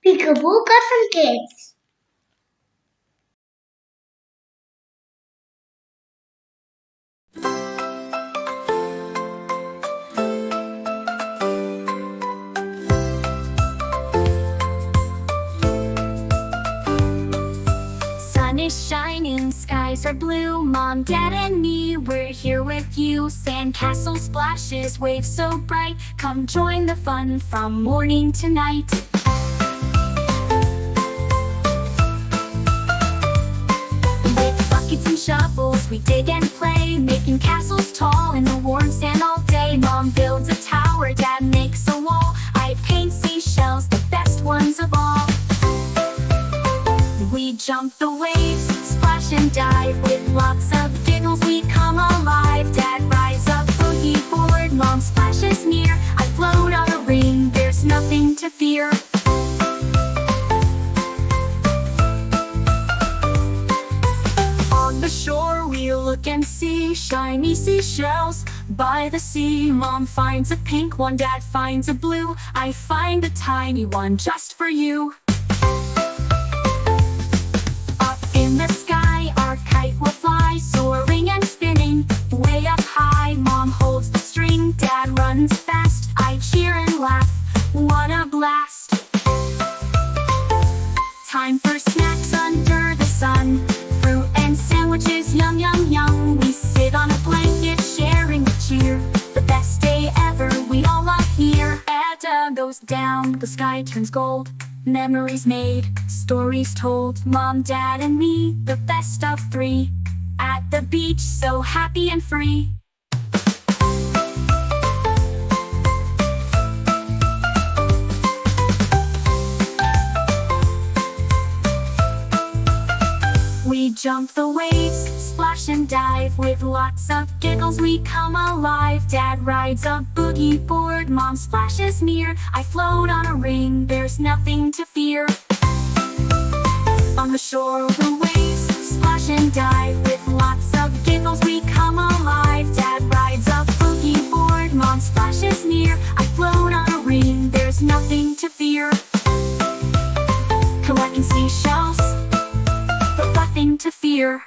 Peekaboo Cousin Kids. Sun is shining, skies are blue. Mom, Dad, and me, we're here with you. Sandcastle splashes, waves so bright. Come join the fun from morning to night. With buckets and shovels, we dig and play, making castles tall in the warm sand all day. Mom builds a tower, Dad makes a wall. I paint seashells, the best ones of all. We jump the waves, splash and dive. With lots of giggles we come alive. Dad rides a boogie board, Mom splashes near. I float on a ring, there's nothing to fear. On the shore we look and see shiny seashells. By the sea, Mom finds a pink one, Dad finds a blue. I find a tiny one just for you. In the sky, our kite will fly, soaring and spinning, way up high. Mom holds the string, Dad runs fast. I cheer and laugh, what a blast! Time for snacks under the sun, fruit and sandwiches, yum, yum, yum. We sit on a blanket, sharing the cheer. The best day ever, we all love here. As goes down, the sky turns gold. Memories made, stories told. Mom, Dad, and me, the best of three. At the beach, so happy and free. We jump the waves, splash and dive. With lots of giggles we come alive. Dad rides a boogie board, Mom splashes near. I float on a ring, there's nothing to fear. On the shore the waves, splash and dive. With lots of giggles we come alive. Dad rides a boogie board, Mom splashes near. I float on a ring, there's nothing to fear. Collecting seashells, but nothing to fear.